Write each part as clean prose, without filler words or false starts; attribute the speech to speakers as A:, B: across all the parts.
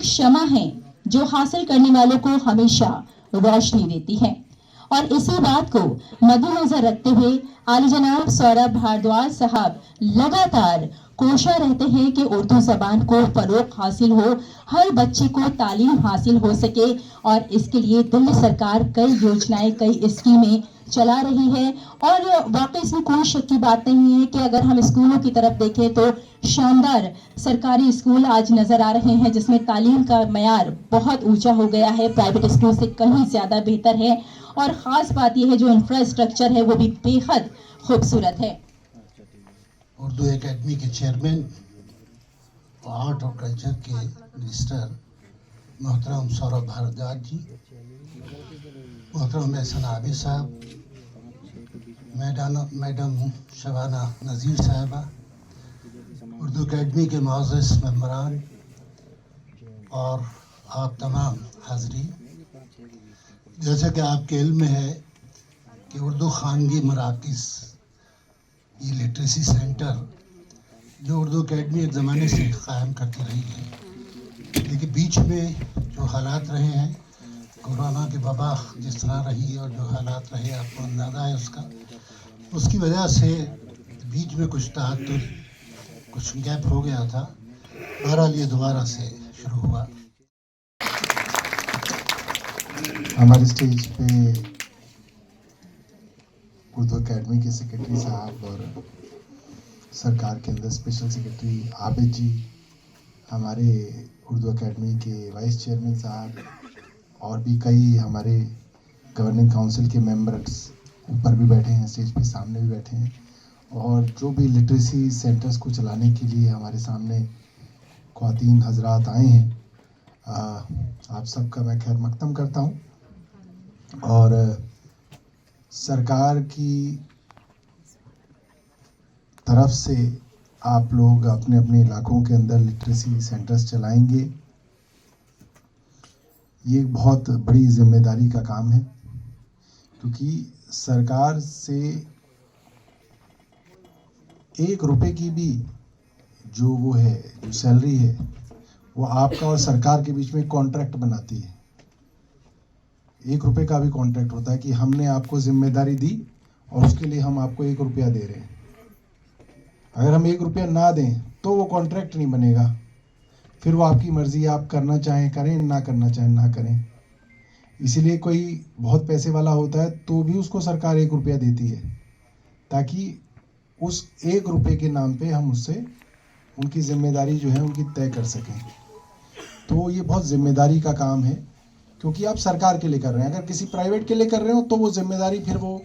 A: क्षमा है जो हासिल करने वालों को हमेशा रोशनी देती है। और इसी बात को मद्देनजर रखते हुए आली जनाब सौरभ भारद्वाज साहब लगातार कोशा रहते हैं कि उर्दू जबान को फरोग हासिल हो, हर बच्चे को तालीम हासिल हो सके। और इसके लिए दिल्ली सरकार कई योजनाएं, कई स्कीमें चला रही है। और वाकई इसमें कोई शक की बात नहीं है कि अगर हम स्कूलों की तरफ देखें तो शानदार सरकारी स्कूल आज नजर आ रहे हैं, जिसमें तालीम का मयार बहुत ऊंचा हो गया है, प्राइवेट स्कूल से कहीं ज्यादा बेहतर है। और खास बात यह है जो इंफ्रास्ट्रक्चर है वो भी बेहद खूबसूरत है।
B: उर्दू एकेडमी के चेयरमैन और आर्ट और कल्चर के मिनिस्टर मोहतरम सौरभ भारद्वाज जी, मोहतरम एहसन आबिद साहब, मैडम शबाना नज़ीर साहिबा, उर्दू एकेडमी के मुअज़्ज़ज़ मेंबरान और आप तमाम हाज़रीन, जैसा कि आपके इल्म में है कि उर्दू खानगी मराकिज़, ये लिटरेसी सेंटर जो उर्दू एकेडमी एक ज़माने से क़ायम करती रही है, लेकिन बीच में जो हालात रहे हैं, कोरोना की वबा जिस तरह रही और जो हालात रहे आपको अंदाज़ा है उसकी वजह से बीच में कुछ तअत्तुर, कुछ गैप हो गया था। बहरहाल ये दोबारा से शुरू हुआ।
C: हमारे स्टेज पे उर्दू एकेडमी के सेक्रेटरी साहब और सरकार के अंदर स्पेशल सेक्रेटरी आबिद जी, हमारे उर्दू एकेडमी के वाइस चेयरमैन साहब और भी कई हमारे गवर्निंग काउंसिल के मेंबर्स ऊपर भी बैठे हैं, स्टेज पे सामने भी बैठे हैं, और जो भी लिटरेसी सेंटर्स को चलाने के लिए हमारे सामने ख्वातीन हजरात आए हैं, आप सबका मैं खैर मकदम करता हूँ। और सरकार की तरफ से आप लोग अपने अपने इलाकों के अंदर लिटरेसी सेंटर्स चलाएंगे, ये एक बहुत बड़ी जिम्मेदारी का काम है, क्योंकि सरकार से 1 रुपए की भी जो सैलरी है वो आपका और सरकार के बीच में कॉन्ट्रैक्ट बनाती है। 1 रुपए का भी कॉन्ट्रैक्ट होता है कि हमने आपको जिम्मेदारी दी और उसके लिए हम आपको 1 रुपया दे रहे हैं। अगर हम 1 रुपया ना दें तो वो कॉन्ट्रैक्ट नहीं बनेगा, फिर वो आपकी मर्जी, आप करना चाहें करें, ना करना चाहें ना करें। इसीलिए कोई बहुत पैसे वाला होता है तो भी उसको सरकार 1 रुपया देती है, ताकि उस 1 रुपये के नाम पे हम उससे उनकी जिम्मेदारी जो है उनकी तय कर सकें। तो ये बहुत जिम्मेदारी का काम है, क्योंकि आप सरकार के लिए कर रहे हैं। अगर किसी प्राइवेट के लिए कर रहे हो तो वो जिम्मेदारी फिर वो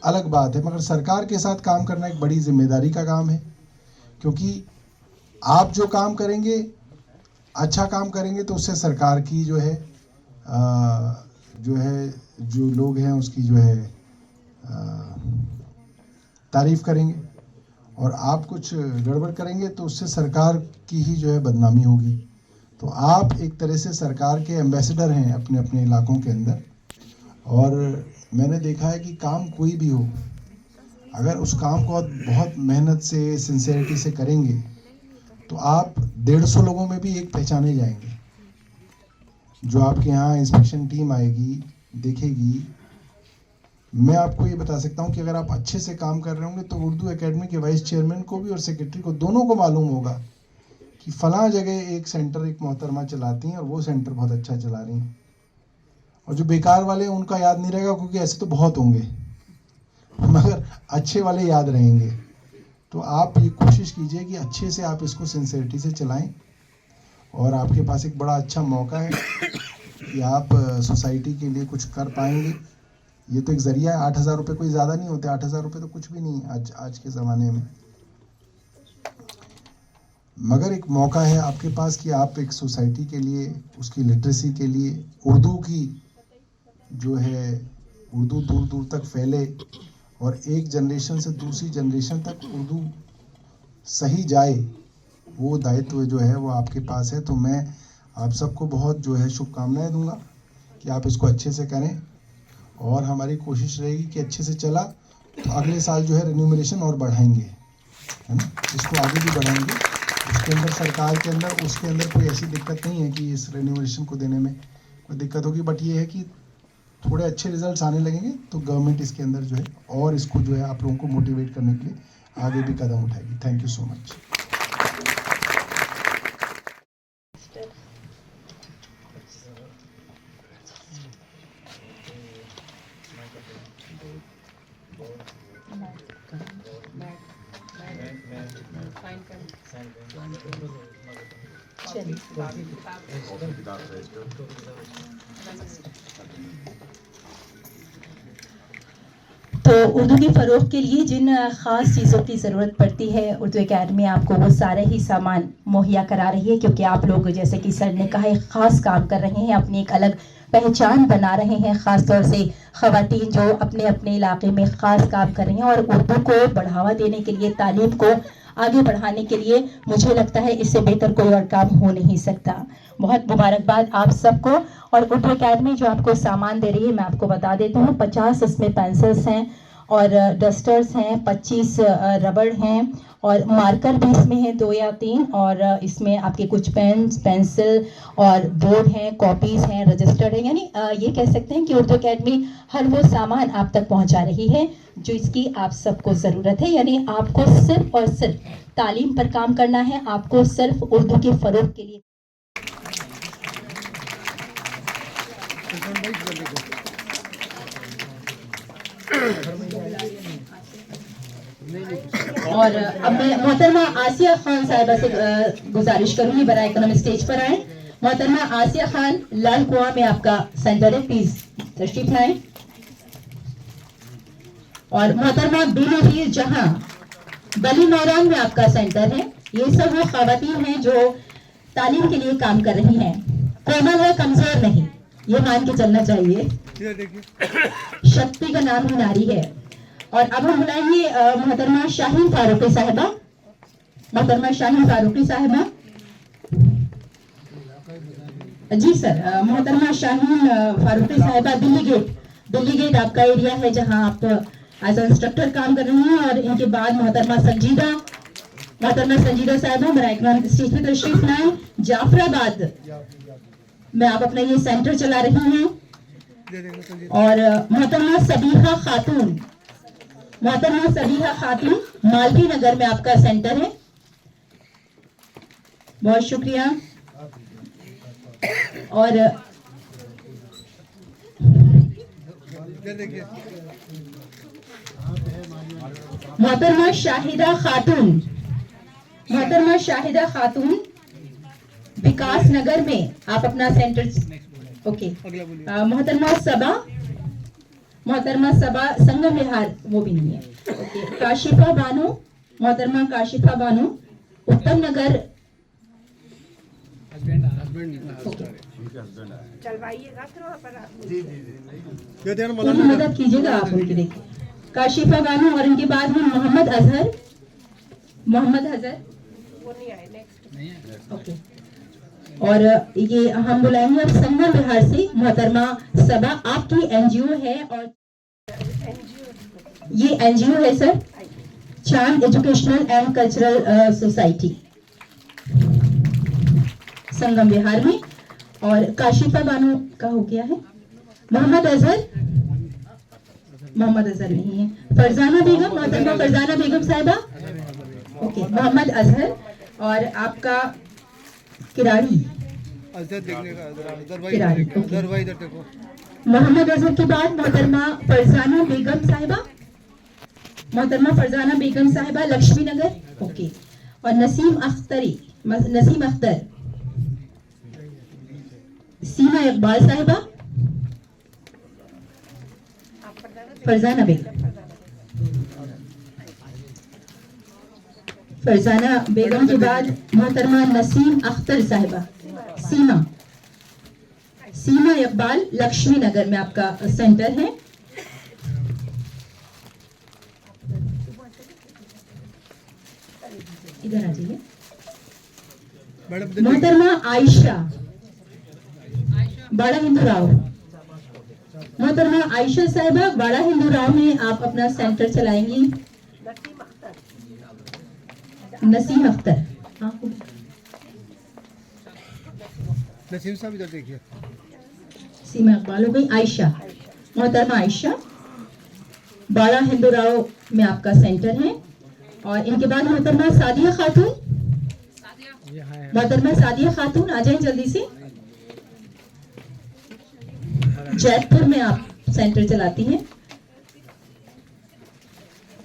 C: अलग बात है, मगर सरकार के साथ काम करना एक बड़ी जिम्मेदारी का काम है, क्योंकि आप जो काम करेंगे, अच्छा काम करेंगे तो उससे सरकार की जो लोग हैं उसकी तारीफ करेंगे, और आप कुछ गड़बड़ करेंगे तो उससे सरकार की ही बदनामी होगी। तो आप एक तरह से सरकार के एम्बेसडर हैं अपने अपने इलाकों के अंदर। और मैंने देखा है कि काम कोई भी हो, अगर उस काम को बहुत मेहनत से, सिंसेरिटी से करेंगे तो आप 150 लोगों में भी एक पहचाने जाएंगे। जो आपके यहाँ इंस्पेक्शन टीम आएगी, देखेगी, मैं आपको ये बता सकता हूँ कि अगर आप अच्छे से काम कर रहे होंगे तो उर्दू एकेडमी के वाइस चेयरमैन को भी और सेक्रेटरी को, दोनों को मालूम होगा कि फलां जगह एक सेंटर एक मोहतरमा चलाती हैं और वो सेंटर बहुत अच्छा चला रही हैं। और जो बेकार वाले हैं उनका याद नहीं रहेगा, क्योंकि ऐसे तो बहुत होंगे, मगर अच्छे वाले याद रहेंगे। तो आप ये कोशिश कीजिए कि अच्छे से आप इसको सिंसेरिटी से चलाएं, और आपके पास एक बड़ा अच्छा मौका है कि आप सोसाइटी के लिए कुछ कर पाएंगे। ये तो एक ज़रिया है, 8,000 रुपये कोई ज़्यादा नहीं होते, 8,000 रुपये तो कुछ भी नहीं है आज के ज़माने में, मगर एक मौका है आपके पास कि आप एक सोसाइटी के लिए, उसकी लिटरेसी के लिए, उर्दू की उर्दू दूर दूर तक फैले और एक जनरेशन से दूसरी जनरेशन तक उर्दू सही जाए, वो दायित्व वो आपके पास है। तो मैं आप सबको बहुत शुभकामनाएं दूंगा कि आप इसको अच्छे से करें, और हमारी कोशिश रहेगी कि अच्छे से चला तो अगले साल रेन्यूमरेशन और बढ़ाएंगे, है ना, इसको आगे भी बढ़ाएंगे। उसके अंदर सरकार के अंदर उसके अंदर कोई ऐसी दिक्कत नहीं है कि इस रेन्यूवेशन को देने में कोई दिक्कत होगी, बट ये है कि थोड़े अच्छे रिजल्ट्स आने लगेंगे तो गवर्नमेंट इसके अंदर जो है और इसको जो है आप लोगों को मोटिवेट करने के लिए आगे भी कदम उठाएगी। Thank you so much.
A: तो उर्दू के फ़रोग के लिए जिन ख़ास चीज़ों की ज़रूरत पड़ती है, उर्दू एकेडमी आपको वो सारे ही सामान मुहैया करा रही है, क्योंकि आप लोग जैसे कि सर ने कहा एक ख़ास काम कर रहे हैं, अपनी एक अलग पहचान बना रहे हैं, ख़ास तौर से ख़वातीन जो अपने अपने इलाके में ख़ास काम कर रही हैं और उर्दू को बढ़ावा देने के लिए, तालीम को आगे बढ़ाने के लिए मुझे लगता है इससे बेहतर कोई और काम हो नहीं सकता। बहुत मुबारकबाद आप सबको। और उर्दू एकेडमी जो आपको सामान दे रही है, मैं आपको बता देता हूँ, 50 इसमें पेंसिल्स हैं और डस्टर्स हैं, 25 रबड़ हैं और मार्कर भी इसमें हैं 2 या 3, और इसमें आपके कुछ पेन्स, पेंसिल और बोर्ड हैं, कॉपीज़ हैं, रजिस्टर है। यानी ये कह सकते हैं कि उर्दू एकेडमी हर वो सामान आप तक पहुंचा रही है जो इसकी आप सबको ज़रूरत है। यानी आपको सिर्फ और सिर्फ तालीम पर काम करना है, आपको सिर्फ उर्दू के फ़रोग के लिए। और अब मैं मोहतरमा आसिया खान साहिबा से गुजारिश करूंगी बराए करम स्टेज पर आए। मोहतरमा आसिया खान, लाल कुआं में आपका सेंटर है, प्लीज तशरीफ लाएं। और मोहतरमा बेनज़ीर जहां, बली नौरान में आपका सेंटर है। ये सब वो खवातीन हैं जो तालीम के लिए काम कर रही हैं। कोमल है, कमजोर नहीं, ये मान के चलना चाहिए। शक्ति का नाम ही नारी है। और अब हम बुलाएंगे मोहतरमा शाहीन फारूकी साहिबा। मोहतरमा शाहीन फारूकी साहिबा जी सर। मोहतरमा शाहीन फारूकी साहिबा, दिल्ली गेट आपका एरिया है जहां आप एज इंस्ट्रक्टर काम कर रही हैं। और इनके बाद मोहतरमा संजीदा साहिबा बराए स्टेज पे तशरीफ लाएं। जाफराबाद में आप अपना ये सेंटर चला रही हैं। और मोहतरमा सबीहा खातून, मालवी नगर में आपका सेंटर है। बहुत शुक्रिया। और मोहतरमा शाहिदा खातून विकास नगर में आप अपना सेंटर। ओके। मोहतरमा सबा संगम विहार, वो भी नहीं है। ओके। काशिफा बानो, मोहतरमा काशिफा बानो उत्तम नगर। मदद कीजिएगा आप उनकी, देखिए काशिफा बानो। और इनके बाद में मोहम्मद अजहर वो नहीं आए, नेक्स्ट। ओके। और ये हम बुलाएंगे अब संगम बिहार से मोहतरमा सबा। आपकी एनजीओ है और ये एनजीओ है सर, चांद एजुकेशनल एंड कल्चरल सोसाइटी संगम बिहार में। और काशिफा बानो का हो गया है। मोहम्मद अजहर नहीं है। फरजाना बेगम, मोहतरमा फरजाना बेगम साहिबा। ओके। मोहम्मद अजहर और आपका किराड़ी। मोहम्मद अजहर के बाद मोहतरमा फरजाना बेगम साहिबा लक्ष्मी नगर। ओके। और नसीम अख्तर, सीमा इकबाल साहिबा, फरजाना बेगम के बाद मोहतरमा नसीम अख्तर साहिबा, सीमा इकबाल लक्ष्मी नगर में आपका सेंटर है। इधर आ जाइए। मोहतरमा आयशा बड़ा हिंदू राव, मोहतरमा आयशा साहिबा बड़ा हिंदू राव में आप अपना सेंटर चलाएंगी। नसीम अख्तर आपको
D: नसीम साहब इधर देखिए।
A: सीमा इकबाल हो गई। आयशा, मोहतरमा आयशा, बाड़ा हिंदुराव में आपका सेंटर है। और इनके बाद मोहतरमा सादिया खातून, मोहतरमा सादिया खातून आ जाएं जल्दी से। जैतपुर में आप सेंटर चलाती हैं।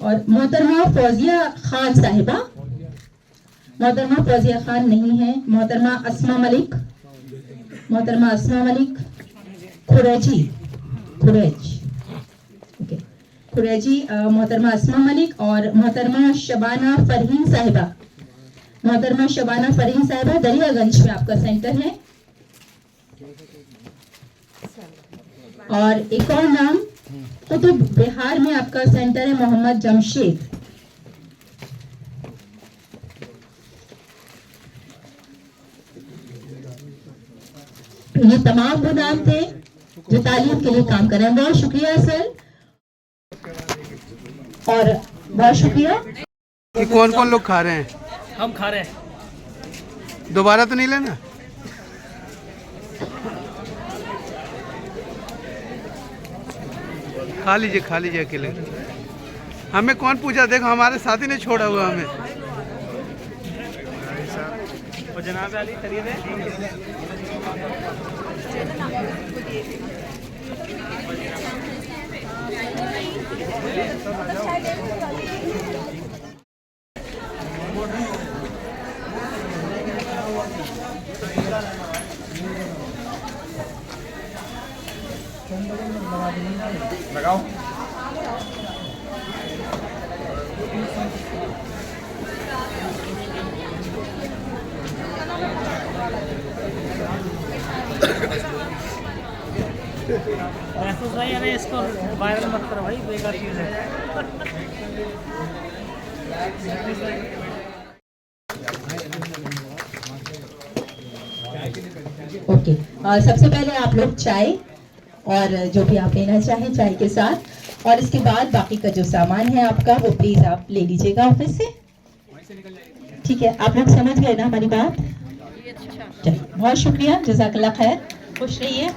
A: और मोहतरमा फौजिया खान साहिबा, मोहतरमा फौजिया खान नहीं है। मोहतरमा अस्मा मलिक, मोहतरमा अस्मा मलिक, खुरैजी, ओके, खुरैजी, मोहतरमा अस्मा मलिक। और मोहतरमा शबाना फरहीन साहिबा, मोहतरमा शबाना फरहीन साहिबा दरियागंज में आपका सेंटर है। और एक और नाम कुतुब बिहार में आपका सेंटर है, मोहम्मद जमशेद। ये तमाम वो नाम थे जो तालीम के लिए काम कर रहे हैं। बहुत शुक्रिया सर, और बहुत शुक्रिया।
D: कि कौन कौन लोग खा रहे हैं?
E: हम खा रहे हैं।
D: दोबारा तो नहीं लेना? खा लीजिए अकेले। हमें कौन पूछा? देखो हमारे साथी ने छोड़ा हुआ हमें।
E: जनाब अली करिए दे।
D: लगाओ।
E: महसूस भाई यानी इसको वायरल मत करो भाई, बेकार चीज़ है।
A: ओके, सबसे पहले आप लोग चाय और जो भी आप लेना चाहें चाय के साथ, और इसके बाद बाकी का जो सामान है आपका वो प्लीज आप ले लीजिएगा ऑफिस से। ठीक है, आप लोग समझ गए ना हमारी बात? चलिए, बहुत शुक्रिया, जज़ाकल्लाह खैर, खुश रहिए।